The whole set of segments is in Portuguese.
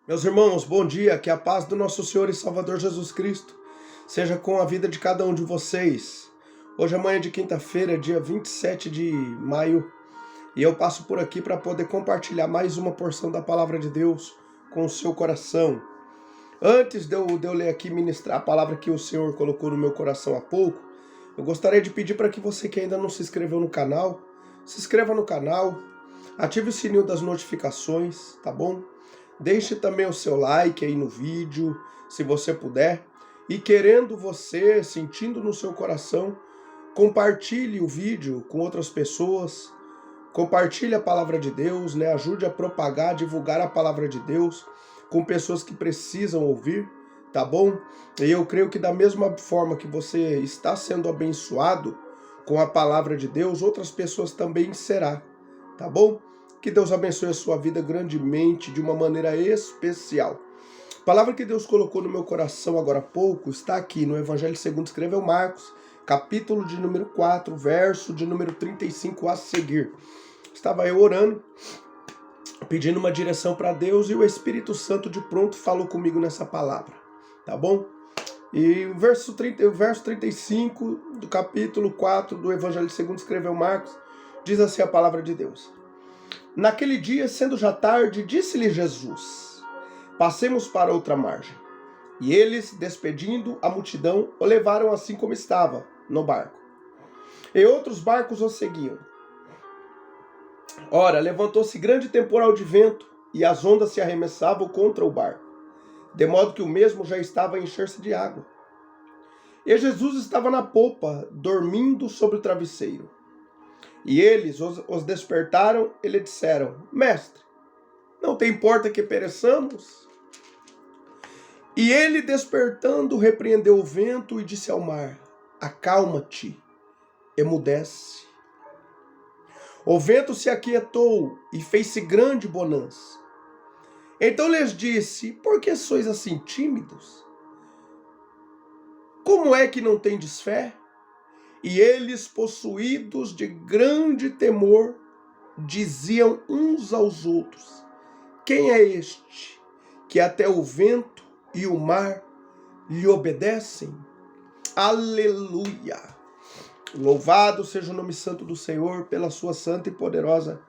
Meus irmãos, bom dia, que a paz do nosso Senhor e Salvador Jesus Cristo seja com a vida de cada um de vocês. Hoje é manhã de quinta-feira, dia 27 de maio, e eu passo por aqui para poder compartilhar mais uma porção da palavra de Deus com o seu coração. Antes de eu ler aqui ministrar a palavra que o Senhor colocou no meu coração há pouco, eu gostaria de pedir para que você que ainda não se inscreveu no canal, se inscreva no canal, ative o sininho das notificações, tá bom? Deixe também o seu like aí no vídeo, se você puder. E querendo você, sentindo no seu coração, compartilhe o vídeo com outras pessoas. Compartilhe a palavra de Deus, né? Ajude a propagar, divulgar a palavra de Deus com pessoas que precisam ouvir, tá bom? E eu creio que da mesma forma que você está sendo abençoado com a palavra de Deus, outras pessoas também será, tá bom? Que Deus abençoe a sua vida grandemente, de uma maneira especial. A palavra que Deus colocou no meu coração agora há pouco está aqui no Evangelho segundo escreveu Marcos, capítulo de número 4, verso de número 35 a seguir. Estava eu orando, pedindo uma direção para Deus e o Espírito Santo de pronto falou comigo nessa palavra, tá bom? E o verso 35 do capítulo 4 do Evangelho segundo escreveu Marcos, diz assim a palavra de Deus. Naquele dia, sendo já tarde, disse-lhe Jesus, passemos para outra margem. E eles, despedindo a multidão, o levaram assim como estava, no barco. E outros barcos o seguiam. Ora, levantou-se grande temporal de vento, e as ondas se arremessavam contra o barco, de modo que o mesmo já estava a encher-se de água. E Jesus estava na popa, dormindo sobre o travesseiro. E eles os despertaram e lhe disseram, Mestre, não te importa que pereçamos? E ele, despertando, repreendeu o vento e disse ao mar, acalma-te, emudece. O vento se aquietou e fez-se grande bonança. Então lhes disse, por que sois assim tímidos? Como é que não tendes fé? E eles, possuídos de grande temor, diziam uns aos outros, quem é este, que até o vento e o mar lhe obedecem? Aleluia! Louvado seja o nome santo do Senhor pela sua santa e poderosa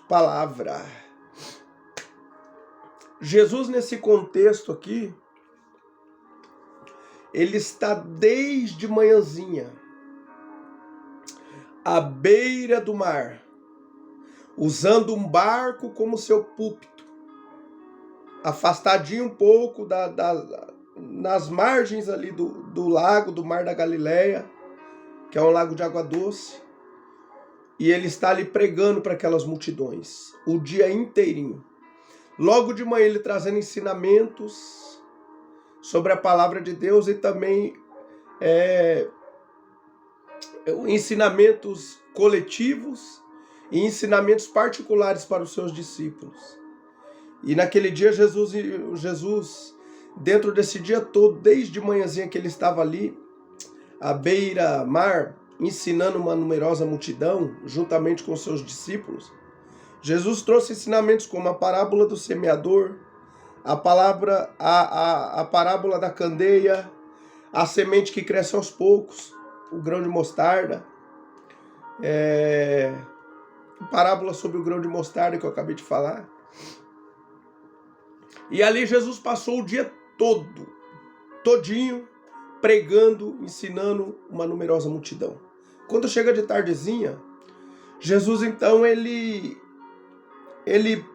palavra. Jesus, nesse contexto aqui, ele está desde manhãzinha, à beira do mar, usando um barco como seu púlpito, afastadinho um pouco nas margens ali do lago, do mar da Galileia, que é um lago de água doce, e ele está ali pregando para aquelas multidões, o dia inteirinho. Logo de manhã ele trazendo ensinamentos sobre a palavra de Deus e também ensinamentos coletivos e ensinamentos particulares para os seus discípulos. E naquele dia Jesus, dentro desse dia todo, desde manhãzinha que ele estava ali, à beira-mar, ensinando uma numerosa multidão, juntamente com seus discípulos, Jesus trouxe ensinamentos como a parábola do semeador, a parábola da candeia, a semente que cresce aos poucos, o grão de mostarda, parábola sobre o grão de mostarda que eu acabei de falar. E ali Jesus passou o dia todinho, pregando, ensinando uma numerosa multidão. Quando chega de tardezinha, Jesus então ele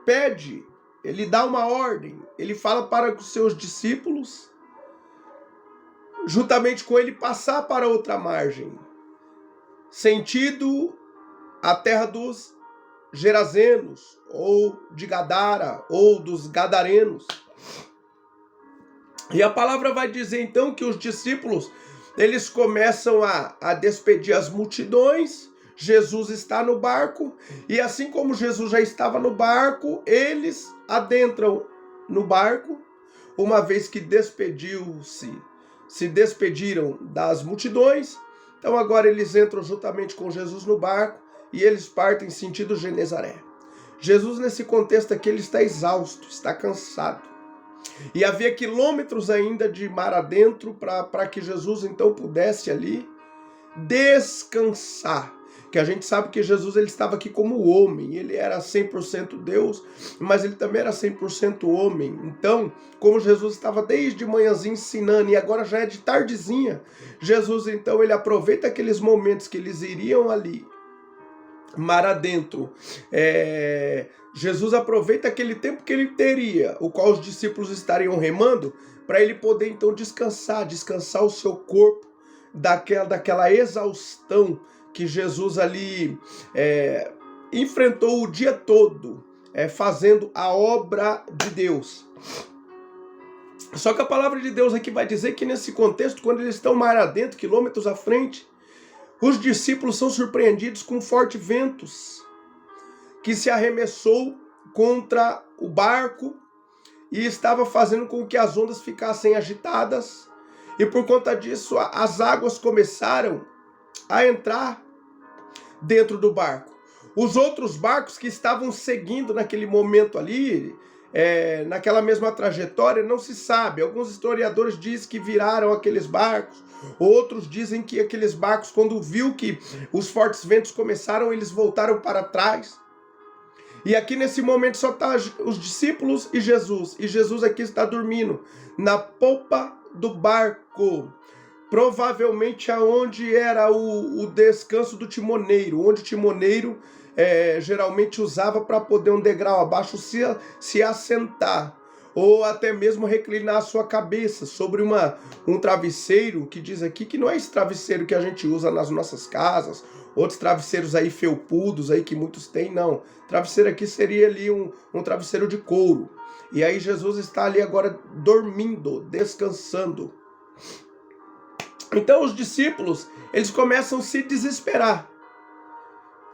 pede, ele dá uma ordem, ele fala para os seus discípulos, juntamente com ele, passar para outra margem, sentido a terra dos Gerazenos, ou de Gadara, ou dos Gadarenos. E a palavra vai dizer então que os discípulos, eles começam a despedir as multidões. Jesus está no barco, e assim como Jesus já estava no barco, eles adentram no barco, uma vez que se despediram das multidões. Então agora eles entram juntamente com Jesus no barco e eles partem sentido Genezaré. Jesus, nesse contexto aqui, ele está exausto, está cansado. E havia quilômetros ainda de mar adentro para que Jesus então pudesse ali descansar. Que a gente sabe que Jesus ele estava aqui como homem, ele era 100% Deus, mas ele também era 100% homem. Então, como Jesus estava desde manhãzinha ensinando e agora já é de tardezinha, Jesus então ele aproveita aqueles momentos que eles iriam ali mar adentro. Jesus aproveita aquele tempo que ele teria, o qual os discípulos estariam remando, para ele poder então descansar o seu corpo daquela exaustão que Jesus ali enfrentou o dia todo, fazendo a obra de Deus. Só que a palavra de Deus aqui vai dizer que nesse contexto, quando eles estão mar adentro, quilômetros à frente, os discípulos são surpreendidos com fortes ventos que se arremessou contra o barco e estava fazendo com que as ondas ficassem agitadas. E por conta disso, as águas começaram a entrar dentro do barco. Os outros barcos que estavam seguindo naquele momento ali, naquela mesma trajetória, não se sabe. Alguns historiadores dizem que viraram aqueles barcos. Outros dizem que aqueles barcos, quando viu que os fortes ventos começaram, eles voltaram para trás. E aqui nesse momento só está os discípulos e Jesus. E Jesus aqui está dormindo na polpa do barco. Provavelmente aonde era o descanso do timoneiro. Onde o timoneiro geralmente usava para poder um degrau abaixo se assentar. Ou até mesmo reclinar a sua cabeça sobre um travesseiro, que diz aqui que não é esse travesseiro que a gente usa nas nossas casas, outros travesseiros aí felpudos aí que muitos têm, não. Travesseiro aqui seria ali um travesseiro de couro. E aí Jesus está ali agora dormindo, descansando. Então os discípulos, eles começam a se desesperar.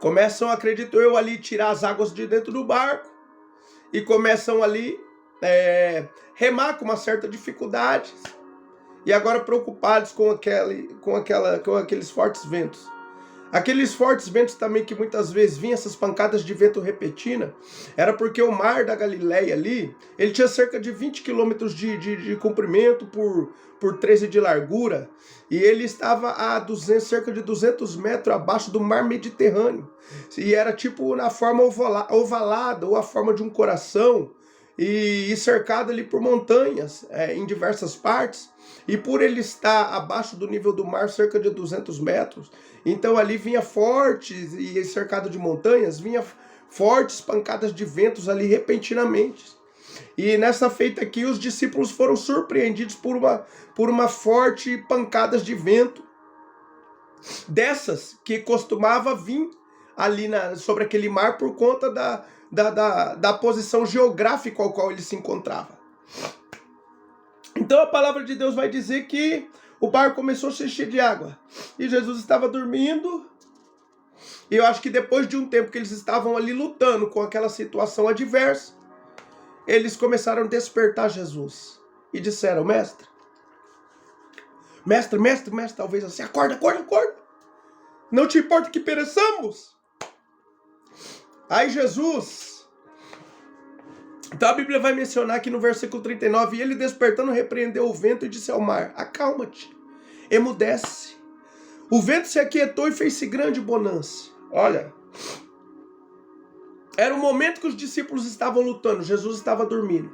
Começam, acredito eu, ali tirar as águas de dentro do barco e começam ali remar com uma certa dificuldade, e agora preocupados com aqueles fortes ventos. Aqueles fortes ventos também que muitas vezes vinham essas pancadas de vento repentina, era porque o mar da Galileia ali, ele tinha cerca de 20 quilômetros de comprimento por 13 de largura, e ele estava a cerca de 200 metros abaixo do mar Mediterrâneo, e era tipo na forma ovalada, ou a forma de um coração, e cercado ali por montanhas em diversas partes, e por ele estar abaixo do nível do mar cerca de 200 metros, então ali vinha fortes, e cercado de montanhas, vinha fortes pancadas de ventos ali repentinamente. E nessa feita aqui os discípulos foram surpreendidos por uma forte pancadas de vento, dessas que costumava vir ali sobre aquele mar por conta da posição geográfica ao qual ele se encontrava. Então a palavra de Deus vai dizer que o barco começou a se encher de água e Jesus estava dormindo. E eu acho que depois de um tempo que eles estavam ali lutando com aquela situação adversa, eles começaram a despertar Jesus e disseram: mestre, talvez assim, acorda, não te importa que pereçamos? Aí Jesus, então a Bíblia vai mencionar aqui no versículo 39, e ele despertando repreendeu o vento e disse ao mar: acalma-te, emudece. O vento se aquietou e fez-se grande bonança. Olha, era o momento que os discípulos estavam lutando, Jesus estava dormindo.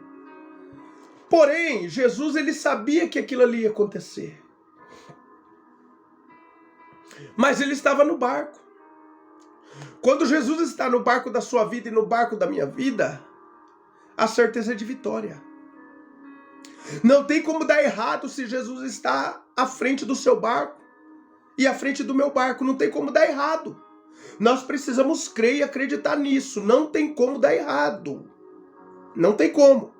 Porém, Jesus ele sabia que aquilo ali ia acontecer. Mas ele estava no barco. Quando Jesus está no barco da sua vida e no barco da minha vida, a certeza é de vitória. Não tem como dar errado se Jesus está à frente do seu barco e à frente do meu barco. Não tem como dar errado. Nós precisamos crer e acreditar nisso. Não tem como dar errado. Não tem como.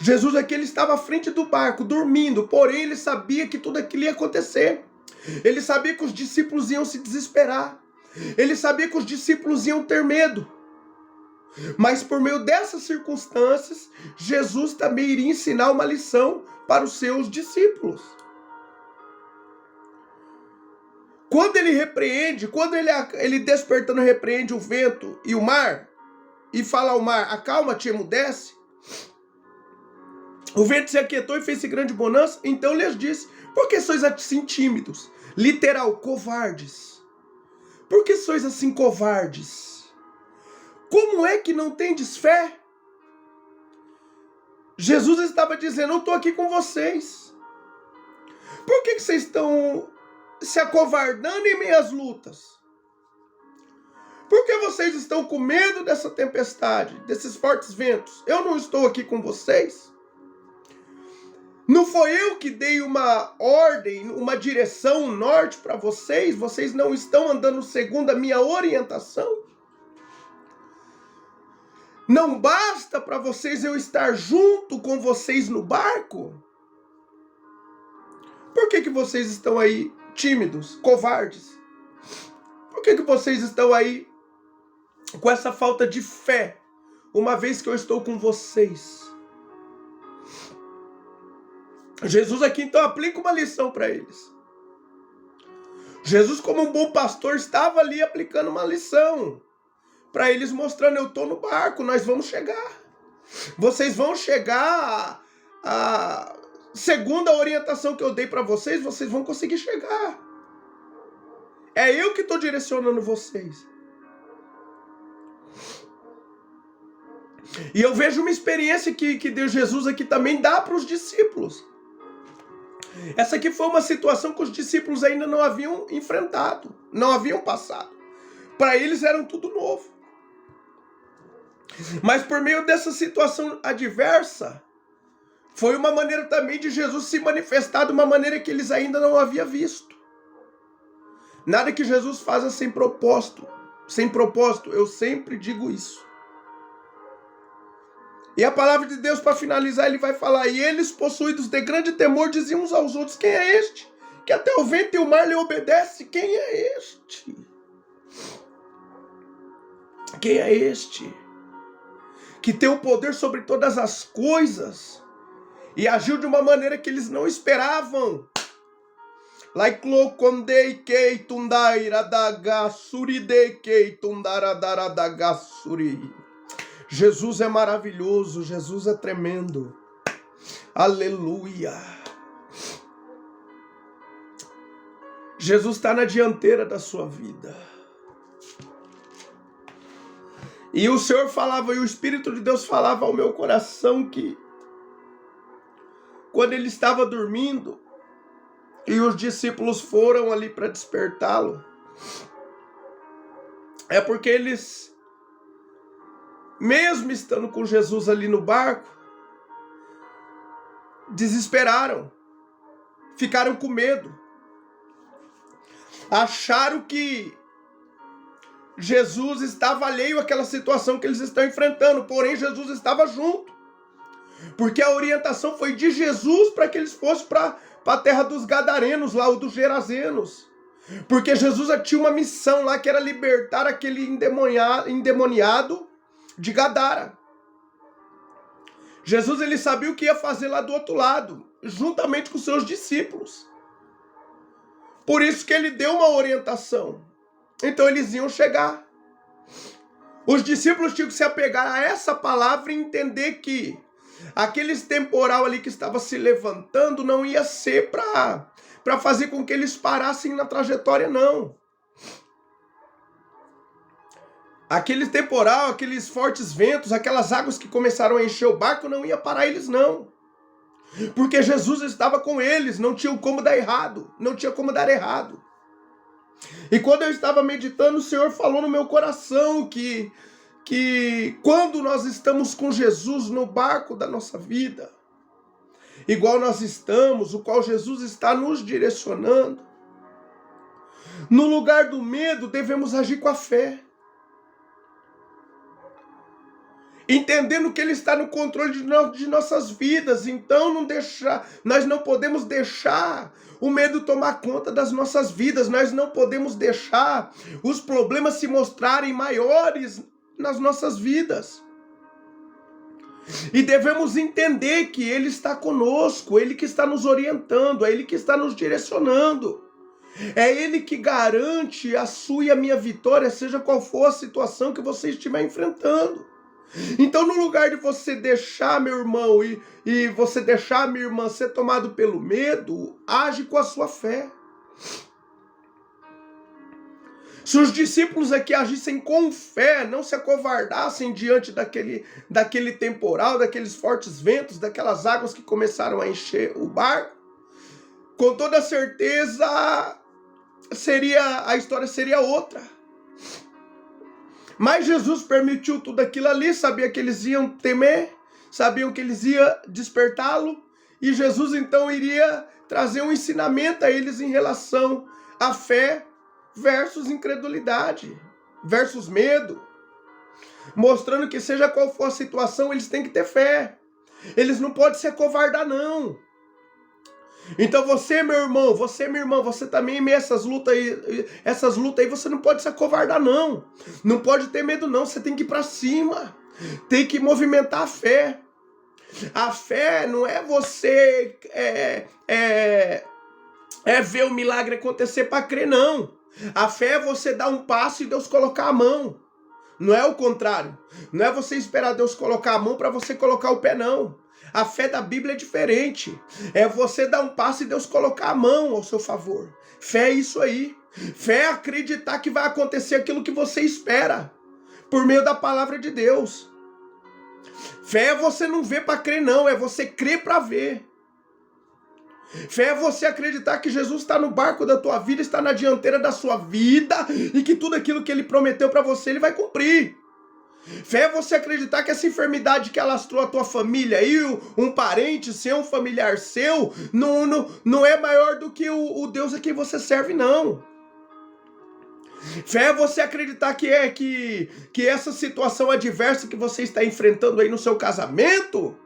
Jesus aqui ele estava à frente do barco, dormindo, porém ele sabia que tudo aquilo ia acontecer. Ele sabia que os discípulos iam se desesperar. Ele sabia que os discípulos iam ter medo. Mas por meio dessas circunstâncias, Jesus também iria ensinar uma lição para os seus discípulos. Quando ele repreende, quando ele despertando repreende o vento e o mar, e fala ao mar: acalma-te, emudece. O vento se aquietou e fez-se grande bonança. Então lhes disse: por que sois assim tímidos? Literal, covardes. Por que sois assim covardes? Como é que não tendes fé? Jesus estava dizendo: eu estou aqui com vocês. Por que vocês estão se acovardando em minhas lutas? Por que vocês estão com medo dessa tempestade, desses fortes ventos? Eu não estou aqui com vocês? Não foi eu que dei uma ordem, uma direção, um norte para vocês? Vocês não estão andando segundo a minha orientação? Não basta para vocês eu estar junto com vocês no barco? Por que vocês estão aí tímidos, covardes? Por que vocês estão aí com essa falta de fé, uma vez que eu estou com vocês? Jesus aqui então aplica uma lição para eles. Jesus, como um bom pastor, estava ali aplicando uma lição para eles, mostrando: eu estou no barco, nós vamos chegar. Vocês vão chegar segundo a orientação que eu dei para vocês, vocês vão conseguir chegar. É eu que estou direcionando vocês. E eu vejo uma experiência que Deus, Jesus aqui também dá para os discípulos. Essa aqui foi uma situação que os discípulos ainda não haviam enfrentado, não haviam passado. Para eles era tudo novo. Mas por meio dessa situação adversa, foi uma maneira também de Jesus se manifestar de uma maneira que eles ainda não haviam visto. Nada que Jesus faça sem propósito. Sem propósito, eu sempre digo isso. E a palavra de Deus, para finalizar, ele vai falar: e eles, possuídos de grande temor, diziam uns aos outros: quem é este? Que até o vento e o mar lhe obedecem. Quem é este? Quem é este? Que tem o poder sobre todas as coisas e agiu de uma maneira que eles não esperavam. Jesus é maravilhoso, Jesus é tremendo. Aleluia. Jesus está na dianteira da sua vida. E o Senhor falava, e o Espírito de Deus falava ao meu coração que quando ele estava dormindo e os discípulos foram ali para despertá-lo, é porque eles, mesmo estando com Jesus ali no barco, desesperaram, ficaram com medo, acharam que Jesus estava alheio àquela situação que eles estão enfrentando, porém Jesus estava junto, porque a orientação foi de Jesus para que eles fossem para a terra dos Gadarenos, lá, ou dos Gerazenos, porque Jesus tinha uma missão lá que era libertar aquele endemoniado de Gadara. Jesus, ele sabia o que ia fazer lá do outro lado, juntamente com seus discípulos. Por isso que ele deu uma orientação. Então eles iam chegar. Os discípulos tinham que se apegar a essa palavra e entender que aqueles temporal ali que estava se levantando não ia ser para fazer com que eles parassem na trajetória, não. Aquele temporal, aqueles fortes ventos, aquelas águas que começaram a encher o barco não ia parar eles, não. Porque Jesus estava com eles, não tinha como dar errado, não tinha como dar errado. E quando eu estava meditando, o Senhor falou no meu coração que quando nós estamos com Jesus no barco da nossa vida, igual nós estamos, o qual Jesus está nos direcionando, no lugar do medo devemos agir com a fé, entendendo que Ele está no controle de nossas vidas. Então nós não podemos deixar o medo tomar conta das nossas vidas, nós não podemos deixar os problemas se mostrarem maiores nas nossas vidas. E devemos entender que Ele está conosco, Ele que está nos orientando, é Ele que está nos direcionando. É Ele que garante a sua e a minha vitória, seja qual for a situação que você estiver enfrentando. Então, no lugar de você deixar, meu irmão, e você deixar, minha irmã, ser tomado pelo medo, age com a sua fé. Se os discípulos aqui agissem com fé, não se acovardassem diante daquele temporal, daqueles fortes ventos, daquelas águas que começaram a encher o barco, com toda certeza a história seria outra. Mas Jesus permitiu tudo aquilo ali, sabia que eles iam temer, sabiam que eles iam despertá-lo, e Jesus então iria trazer um ensinamento a eles em relação à fé versus incredulidade, versus medo, mostrando que seja qual for a situação, eles têm que ter fé. Eles não podem se acovardar, não. Então você, meu irmão, você, minha irmã, você também, meio essas lutas aí, você não pode se acovardar, não. Não pode ter medo, não. Você tem que ir para cima. Tem que movimentar a fé. A fé não é você ver o milagre acontecer para crer, não. A fé é você dar um passo e Deus colocar a mão. Não é o contrário. Não é você esperar Deus colocar a mão para você colocar o pé, não. A fé da Bíblia é diferente. É você dar um passo e Deus colocar a mão ao seu favor. Fé é isso aí. Fé é acreditar que vai acontecer aquilo que você espera, por meio da palavra de Deus. Fé é você não ver para crer, não. É você crer para ver. Fé é você acreditar que Jesus está no barco da tua vida, está na dianteira da sua vida, e que tudo aquilo que Ele prometeu para você, Ele vai cumprir. Fé é você acreditar que essa enfermidade que alastrou a tua família e um parente seu, um familiar seu, não é maior do que o Deus a quem você serve, não. Fé é você acreditar que essa situação adversa que você está enfrentando aí no seu casamento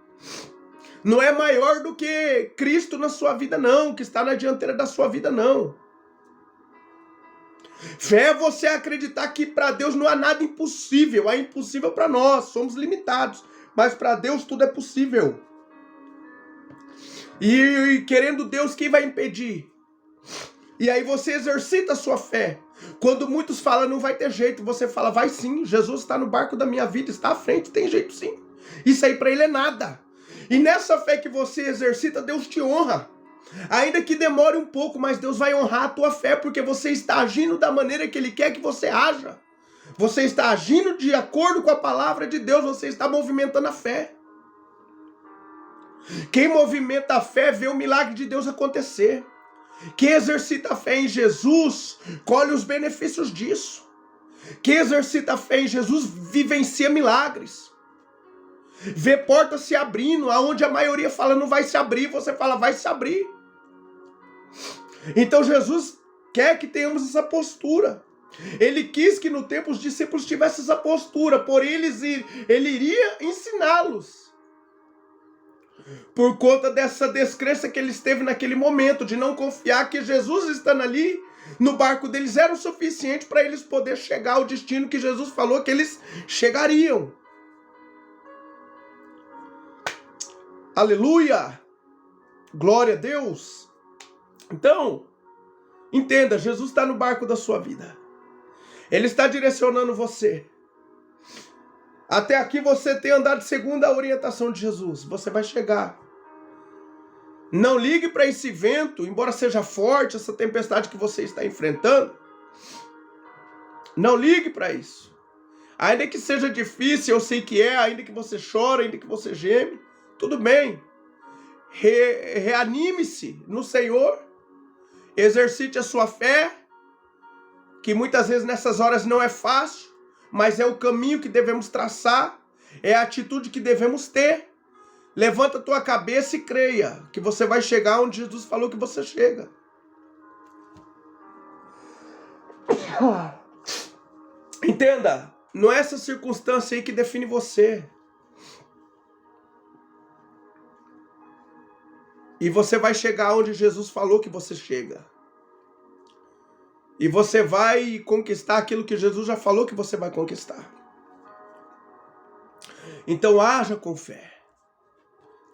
não é maior do que Cristo na sua vida, não, que está na dianteira da sua vida, não. Fé é você acreditar que para Deus não há nada impossível. É impossível para nós, somos limitados. Mas para Deus tudo é possível. E querendo Deus, quem vai impedir? E aí você exercita a sua fé. Quando muitos falam, não vai ter jeito, você fala, vai sim, Jesus está no barco da minha vida, está à frente, tem jeito sim. Isso aí para Ele é nada. E nessa fé que você exercita, Deus te honra. Ainda que demore um pouco, mas Deus vai honrar a tua fé, porque você está agindo da maneira que Ele quer que você haja. Você está agindo de acordo com a palavra de Deus, você está movimentando a fé. Quem movimenta a fé vê o milagre de Deus acontecer. Quem exercita a fé em Jesus, colhe os benefícios disso. Quem exercita a fé em Jesus, vivencia milagres. Vê portas se abrindo, aonde a maioria fala não vai se abrir, você fala vai se abrir. Então Jesus quer que tenhamos essa postura. Ele quis que no tempo os discípulos tivessem essa postura, porém ele iria ensiná-los. Por conta dessa descrença que eles teve naquele momento, de não confiar que Jesus estando ali no barco deles era o suficiente para eles poderem chegar ao destino que Jesus falou que eles chegariam. Aleluia! Glória a Deus! Então, entenda, Jesus está no barco da sua vida. Ele está direcionando você. Até aqui você tem andado segundo a orientação de Jesus. Você vai chegar. Não ligue para esse vento, embora seja forte essa tempestade que você está enfrentando. Não ligue para isso. Ainda que seja difícil, eu sei que é, ainda que você chore, ainda que você geme, tudo bem. Reanime-se no Senhor. Exercite a sua fé, que muitas vezes nessas horas não é fácil, mas é o caminho que devemos traçar, é a atitude que devemos ter. Levanta a tua cabeça e creia que você vai chegar onde Jesus falou que você chega. Entenda, não é essa circunstância aí que define você. E você vai chegar onde Jesus falou que você chega. E você vai conquistar aquilo que Jesus já falou que você vai conquistar. Então haja com fé.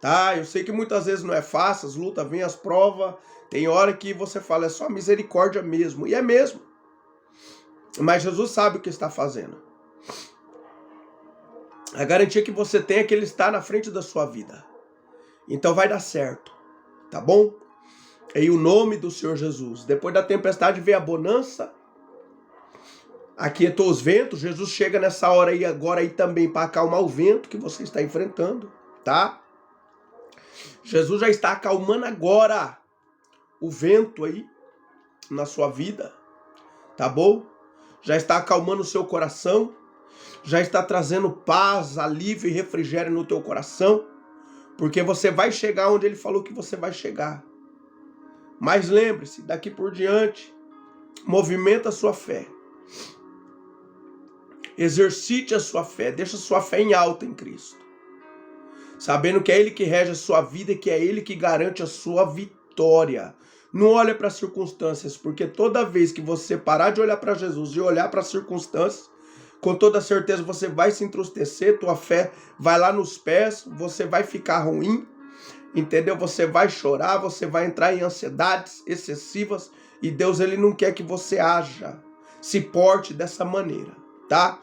Tá? Eu sei que muitas vezes não é fácil, as lutas vêm, as provas. Tem hora que você fala, é só misericórdia mesmo. E é mesmo. Mas Jesus sabe o que está fazendo. A garantia que você tem é que Ele está na frente da sua vida. Então vai dar certo, tá bom? Em o nome do Senhor Jesus. Depois da tempestade veio a bonança, aquietou os ventos. Jesus chega nessa hora aí, agora aí também, para acalmar o vento que você está enfrentando, tá? Jesus já está acalmando agora o vento aí na sua vida, tá bom? Já está acalmando o seu coração, já está trazendo paz, alívio e refrigério no teu coração, porque você vai chegar onde Ele falou que você vai chegar. Mas lembre-se, daqui por diante, movimenta a sua fé. Exercite a sua fé, deixa a sua fé em alta em Cristo. Sabendo que é Ele que rege a sua vida e que é Ele que garante a sua vitória. Não olha para as circunstâncias, porque toda vez que você parar de olhar para Jesus e olhar para as circunstâncias, com toda certeza você vai se entristecer, tua fé vai lá nos pés, você vai ficar ruim, entendeu? Você vai chorar, você vai entrar em ansiedades excessivas e Deus, Ele não quer que você haja, se porte dessa maneira, tá?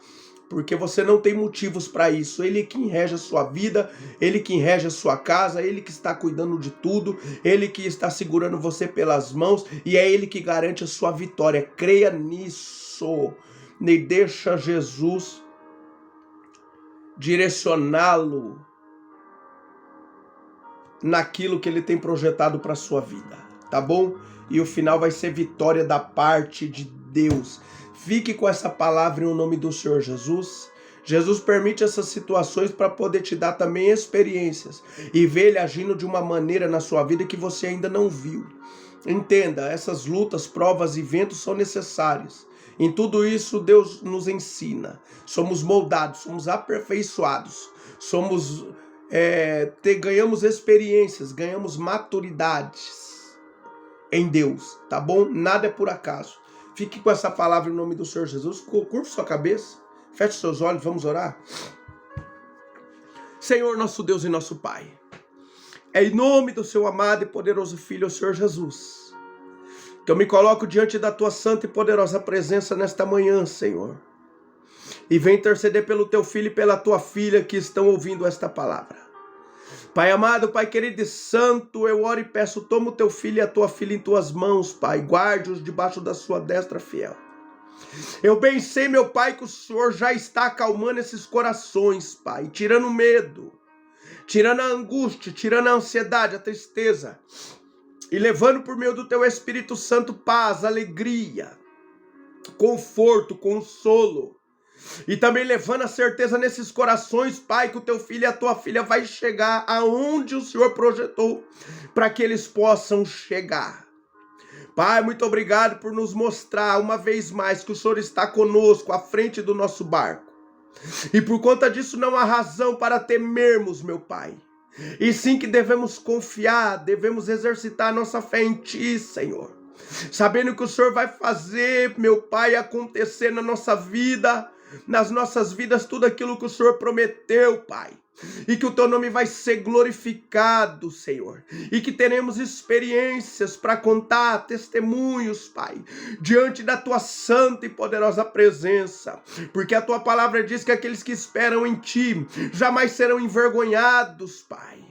Porque você não tem motivos para isso. Ele que rege a sua vida, Ele que rege a sua casa, Ele que está cuidando de tudo, Ele que está segurando você pelas mãos e é Ele que garante a sua vitória. Creia nisso. E deixa Jesus direcioná-lo naquilo que Ele tem projetado para a sua vida, tá bom? E o final vai ser vitória da parte de Deus. Fique com essa palavra em nome do Senhor Jesus. Jesus permite essas situações para poder te dar também experiências e ver Ele agindo de uma maneira na sua vida que você ainda não viu. Entenda, essas lutas, provas e ventos são necessários. Em tudo isso Deus nos ensina. Somos moldados, somos aperfeiçoados, ganhamos experiências, ganhamos maturidades em Deus, tá bom? Nada é por acaso. Fique com essa palavra em nome do Senhor Jesus. Curva sua cabeça, feche seus olhos, vamos orar. Senhor, nosso Deus e nosso Pai, é em nome do seu amado e poderoso Filho, o Senhor Jesus, que eu me coloco diante da tua santa e poderosa presença nesta manhã, Senhor. E vem interceder pelo teu filho e pela tua filha que estão ouvindo esta palavra. Pai amado, Pai querido e santo, eu oro e peço, toma o teu filho e a tua filha em tuas mãos, Pai. Guarde-os debaixo da sua destra fiel. Eu bem sei, meu Pai, que o Senhor já está acalmando esses corações, Pai. Tirando o medo, tirando a angústia, tirando a ansiedade, a tristeza. E levando por meio do teu Espírito Santo paz, alegria, conforto, consolo. E também levando a certeza nesses corações, Pai, que o teu filho e a tua filha vai chegar aonde o Senhor projetou para que eles possam chegar. Pai, muito obrigado por nos mostrar uma vez mais que o Senhor está conosco à frente do nosso barco. E por conta disso não há razão para temermos, meu Pai. E sim que devemos confiar, devemos exercitar a nossa fé em Ti, Senhor. Sabendo que o Senhor vai fazer, meu Pai, acontecer na nossa vida, nas nossas vidas, tudo aquilo que o Senhor prometeu, Pai. E que o Teu nome vai ser glorificado, Senhor. E que teremos experiências para contar, testemunhos, Pai, diante da Tua santa e poderosa presença. Porque a Tua palavra diz que aqueles que esperam em Ti jamais serão envergonhados, Pai.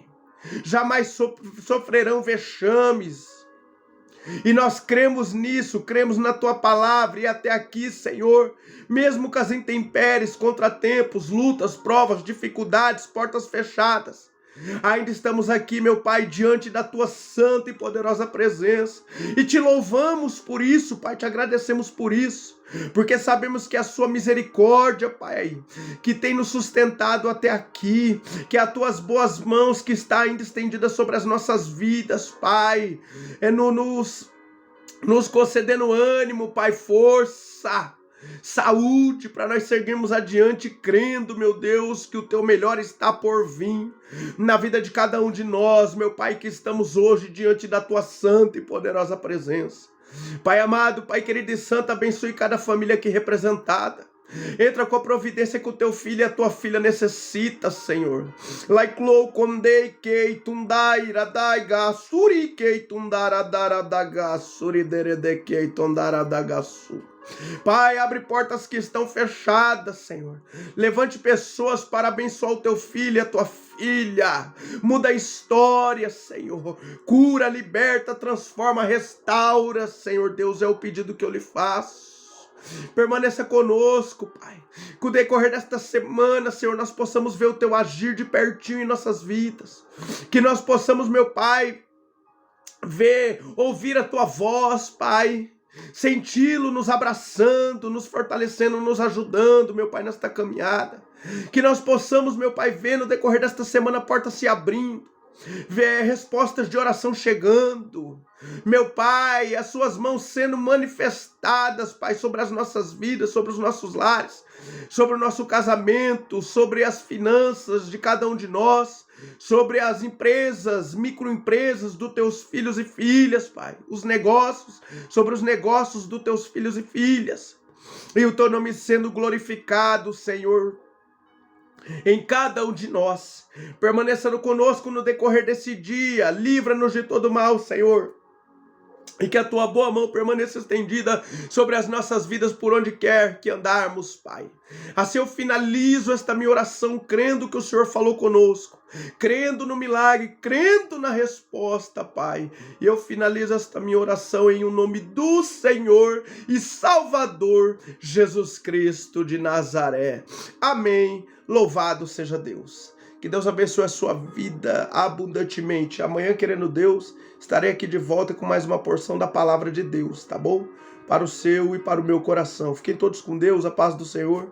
Jamais sofrerão vexames. E nós cremos nisso, cremos na Tua palavra e até aqui, Senhor, mesmo com as intempéries, contratempos, lutas, provas, dificuldades, portas fechadas, ainda estamos aqui, meu Pai, diante da Tua santa e poderosa presença e Te louvamos por isso, Pai, Te agradecemos por isso, porque sabemos que é a Sua misericórdia, Pai, que tem nos sustentado até aqui, que é as Tuas boas mãos que está ainda estendida sobre as nossas vidas, Pai, nos concedendo ânimo, Pai, força, saúde, para nós seguirmos adiante, crendo, meu Deus, que o Teu melhor está por vir na vida de cada um de nós, meu Pai, que estamos hoje diante da Tua santa e poderosa presença. Pai amado, Pai querido e santo, abençoe cada família aqui representada. Entra com a providência que o teu filho e a tua filha necessita, Senhor. Laiklou condei kei tundai radai gasuri kei tundaradaraga suri derede kei tundaradagasu. Pai, abre portas que estão fechadas, Senhor. Levante pessoas para abençoar o teu filho e a tua filha. Muda a história, Senhor. Cura, liberta, transforma, restaura, Senhor Deus, é o pedido que eu lhe faço. Permaneça conosco, Pai. Que o decorrer desta semana, Senhor, nós possamos ver o teu agir de pertinho em nossas vidas. Que nós possamos, meu Pai, ver, ouvir a tua voz, Pai. Senti-lo nos abraçando, nos fortalecendo, nos ajudando, meu Pai, nesta caminhada. Que nós possamos, meu Pai, ver no decorrer desta semana portas se abrindo, ver respostas de oração chegando. Meu Pai, as suas mãos sendo manifestadas, Pai, sobre as nossas vidas, sobre os nossos lares, sobre o nosso casamento, sobre as finanças de cada um de nós, sobre as empresas, microempresas dos teus filhos e filhas, Pai, os negócios, sobre os negócios dos teus filhos e filhas, e o teu nome sendo glorificado, Senhor, em cada um de nós. Permanecendo conosco no decorrer desse dia, livra-nos de todo mal, Senhor. E que a tua boa mão permaneça estendida sobre as nossas vidas por onde quer que andarmos, Pai. Assim eu finalizo esta minha oração crendo que o Senhor falou conosco, crendo no milagre, crendo na resposta, Pai. E eu finalizo esta minha oração em o nome do Senhor e Salvador Jesus Cristo de Nazaré. Amém. Louvado seja Deus. Que Deus abençoe a sua vida abundantemente. Amanhã, querendo Deus, estarei aqui de volta com mais uma porção da palavra de Deus, tá bom? Para o seu e para o meu coração. Fiquem todos com Deus, a paz do Senhor.